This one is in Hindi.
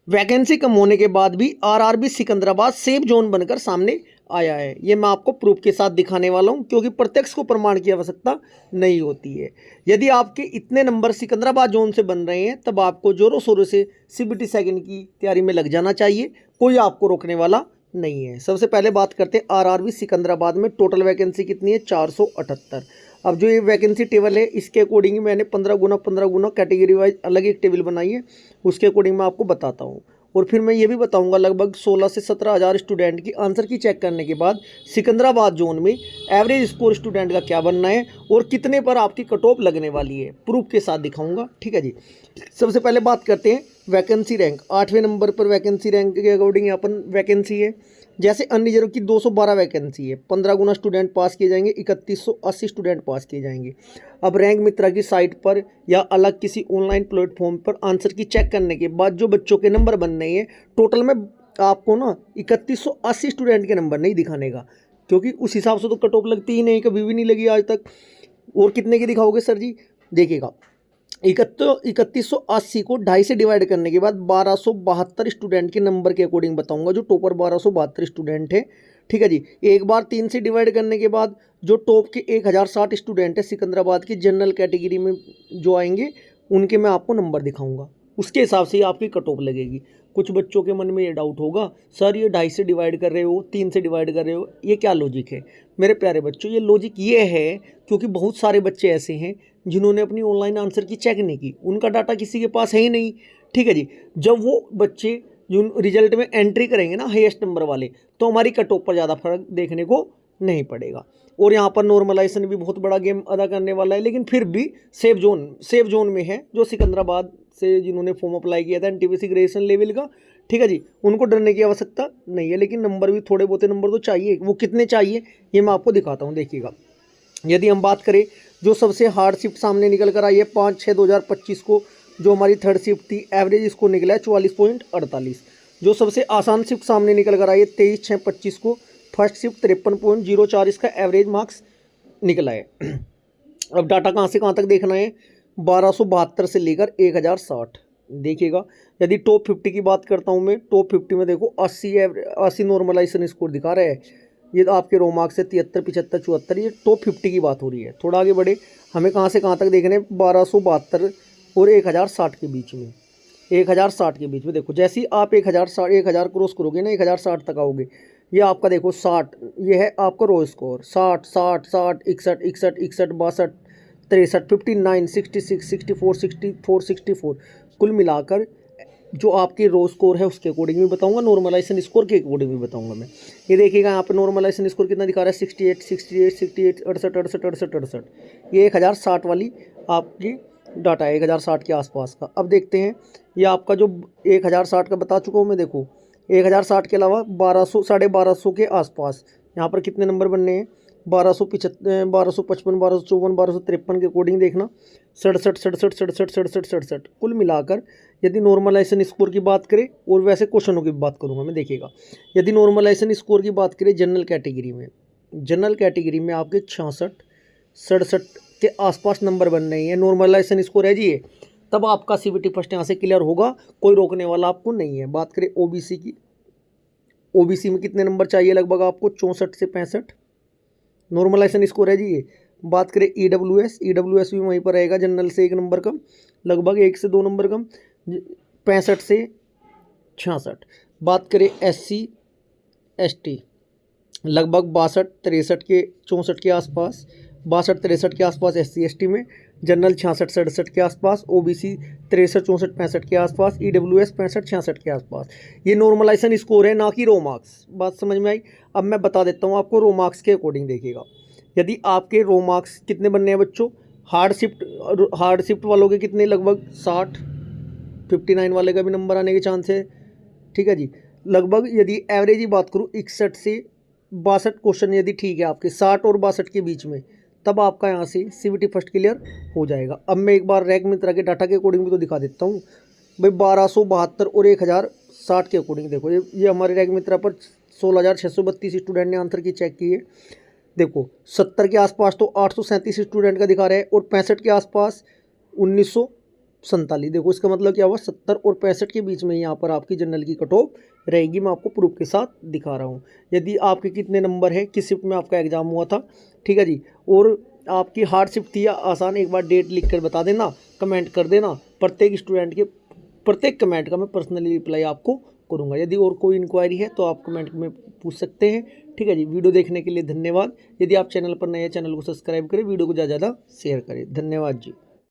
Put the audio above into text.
वैकेंसी कम होने के बाद भी आरआरबी सिकंदराबाद सेफ जोन बनकर सामने आया है। ये मैं आपको प्रूफ के साथ दिखाने वाला हूं, क्योंकि प्रत्यक्ष को प्रमाण की आवश्यकता नहीं होती है। यदि आपके इतने नंबर सिकंदराबाद जोन से बन रहे हैं तब आपको जोरों शोरों से सीबीटी सेकंड की तैयारी में लग जाना चाहिए। कोई आपको रोकने वाला नहीं है। सबसे पहले बात करते हैं आरआरबी सिकंदराबाद में टोटल वैकेंसी कितनी है, 478। अब जो ये वैकेंसी टेबल है इसके अकॉर्डिंग मैंने 15 गुना कैटेगरी वाइज अलग एक टेबल बनाई है, उसके अकॉर्डिंग मैं आपको बताता हूँ। और फिर मैं ये भी बताऊंगा लगभग 16 से 17 हज़ार स्टूडेंट की आंसर की चेक करने के बाद सिकंदराबाद जोन में एवरेज स्कोर स्टूडेंट का क्या बनना है और कितने पर आपकी कट ऑफ लगने वाली है, प्रूफ के साथ दिखाऊंगा। ठीक है जी। सबसे पहले बात करते हैं वैकेंसी रैंक। 8वें नंबर पर वैकेंसी रैंक के अकॉर्डिंग यहाँ पर वैकेंसी है। जैसे अन्य जिलों की 212 वैकेंसी है, 15 गुना स्टूडेंट पास किए जाएंगे, 3180 स्टूडेंट पास किए जाएंगे। अब रैंक मित्रा की साइट पर या अलग किसी ऑनलाइन प्लेटफॉर्म पर आंसर की चेक करने के बाद जो बच्चों के नंबर बन रहे हैं, टोटल में आपको ना 3180 स्टूडेंट के नंबर नहीं दिखाने का, क्योंकि उस हिसाब से तो कट ऑफ लगती ही नहीं, कभी भी नहीं लगी आज तक। और कितने की दिखाओगे सर जी, देखिएगा 3180 को 2.5 से डिवाइड करने के बाद 1272 स्टूडेंट के नंबर के अकॉर्डिंग बताऊंगा, जो टॉपर 1272 स्टूडेंट है। ठीक है जी। एक बार 3 से डिवाइड करने के बाद जो टॉप के 1060 स्टूडेंट है सिकंदराबाद की जनरल कैटेगरी में जो आएंगे, उनके मैं आपको नंबर दिखाऊंगा। उसके हिसाब से ही आपकी कट ऑफ लगेगी। कुछ बच्चों के मन में ये डाउट होगा, सर ये 2.5 से डिवाइड कर रहे हो, 3 से डिवाइड कर रहे हो, ये क्या लॉजिक है। मेरे प्यारे बच्चों, ये लॉजिक ये है क्योंकि बहुत सारे बच्चे ऐसे हैं जिन्होंने अपनी ऑनलाइन आंसर की चेक नहीं की, उनका डाटा किसी के पास है ही नहीं। ठीक है जी। जब वो बच्चे जो रिजल्ट में एंट्री करेंगे ना हाईएस्ट नंबर वाले, तो हमारी कट ऑफ पर ज़्यादा फर्क देखने को नहीं पड़ेगा। और यहाँ पर नॉर्मलाइजेशन भी बहुत बड़ा गेम अदा करने वाला है, लेकिन फिर भी सेफ जोन में है जो सिकंदराबाद से जिन्होंने फॉर्म अप्लाई किया था एनटीपीसी ग्रेजुएशन लेवल का। ठीक है जी। उनको डरने की आवश्यकता नहीं है, लेकिन नंबर भी थोड़े बहुत नंबर तो चाहिए। वो कितने चाहिए ये मैं आपको दिखाता हूँ, देखिएगा। यदि हम बात करें जो सबसे हार्ड शिफ्ट सामने निकल कर आई है 5/6/2025 को, जो हमारी थर्ड शिफ्ट थी, एवरेज इसको निकला है 44.48। जो सबसे आसान शिफ्ट सामने निकल कर आई है 23/6/25 को, फर्स्ट शिफ्ट 53.04 इसका एवरेज मार्क्स निकला है। अब डाटा कहाँ से कहाँ तक देखना है, 1272 से लेकर 1060। देखिएगा। यदि टॉप 50 की बात करता हूँ मैं, टॉप 50 में देखो 80 नॉर्मलाइजेशन स्कोर दिखा रहा है। ये तो आपके रो मार्क्स से 73, 75, 74, ये टॉप 50 की बात हो रही है। थोड़ा आगे बढ़े, हमें कहाँ से कहाँ तक देखने, 1272 और 1060 के बीच में। 1060 के बीच में देखो, जैसे ही आप 1000 क्रॉस करोगे ना, 1060 तक आओगे, ये आपका देखो 60, ये है आपका रो स्कोर। 60, 60, 60, 61, 61, 61, 62, 63, 59, 66, 64, 64, 64, कुल मिलाकर जो आपके रो स्कोर है उसके अकॉर्डिंग भी बताऊंगा, नॉर्मलाइजेशन स्कोर के अकॉर्डिंग भी बताऊंगा मैं। ये देखिएगा यहाँ पे नॉर्मलाइजेशन स्कोर कितना दिखा रहा है, 68, 68, 68, 68, 68, 68, 68। ये 1060 वाली आपकी डाटा है, 1060 के आसपास का। अब देखते हैं, ये आपका जो 1060 का बता चुका हूँ मैं, देखो 1060 के अलावा 1200, 1250 के आसपास यहाँ पर कितने नंबर बनने हैं, 1255, 1254, 1253 के अकॉर्डिंग देखना, 67, 67, 67, 67, 67, कुल मिलाकर यदि नॉर्मलाइजेशन स्कोर की बात करें, और वैसे क्वेश्चनों की बात करूंगा मैं, देखिएगा। यदि नॉर्मलाइजेशन स्कोर की बात करें जनरल कैटेगरी में आपके 66, 67 के आसपास नंबर बन रहे हैं, नॉर्मलाइजेशन स्कोर है जी ये, तब आपका सीबीटी फर्स्ट यहाँ से क्लियर होगा, कोई रोकने वाला आपको नहीं है। बात करें ओबीसी की, ओबीसी में कितने नंबर चाहिए, लगभग आपको 64 से 65 नॉर्मलाइजेशन स्कोर है जी ये। बात करें ईडब्ल्यूएस भी वहीं पर रहेगा, जनरल से 1 नंबर कम, लगभग 1 से 2 नंबर कम, 65 से 66। बात करें एससी एसटी, लगभग 62, 63 के 64 के आसपास, 62, 63 के आसपास एससी एसटी में, जनरल 66, 67 के आसपास, ओबीसी 63, 64, 65 के आसपास, ईडब्ल्यूएस 65, 66 के आसपास। ये नॉर्मलाइजेशन स्कोर है, ना कि रो मार्क्स। बात समझ में आई। अब मैं बता देता हूँ आपको रो मार्क्स के अकॉर्डिंग, देखिएगा। यदि आपके रो मार्क्स कितने बनने हैं बच्चों, हार्ड शिफ्ट वालों के कितने, लगभग 60, 59 वाले का भी नंबर आने के चांस है। ठीक है जी। लगभग यदि एवरेज ही बात करूँ, 61 से 62 क्वेश्चन यदि ठीक है आपके 60 और 62 के बीच में, तब आपका यहाँ से सीबीटी फर्स्ट क्लियर हो जाएगा। अब मैं एक बार रैंक मित्रा के डाटा के अकॉर्डिंग भी तो दिखा देता हूँ भाई। 1272 और 1060 के अकॉर्डिंग देखो, ये हमारे रैंक मित्रा पर 16,632 स्टूडेंट ने आंसर की चेक की है। देखो 70 के आसपास तो 837 स्टूडेंट का दिखा रहे हैं, और 65 के आसपास 1900 47। देखो इसका मतलब क्या हुआ, 70 और 65 के बीच में यहाँ पर आपकी जनरल की कट ऑफ रहेगी। मैं आपको प्रूफ के साथ दिखा रहा हूँ। यदि आपके कितने नंबर है, किस शिफ्ट में आपका एग्जाम हुआ था, ठीक है जी, और आपकी हार्ड शिफ्ट थी या आसान, एक बार डेट लिख कर बता देना, कमेंट कर देना। प्रत्येक स्टूडेंट के प्रत्येक कमेंट का मैं पर्सनली रिप्लाई आपको करूँगा। यदि और कोई इंक्वायरी है तो आप कमेंट में पूछ सकते हैं। ठीक है जी, वीडियो देखने के लिए धन्यवाद। यदि आप चैनल पर नए हैं, चैनल को सब्सक्राइब करें, वीडियो को ज़्यादा से ज़्यादा शेयर करें। धन्यवाद जी।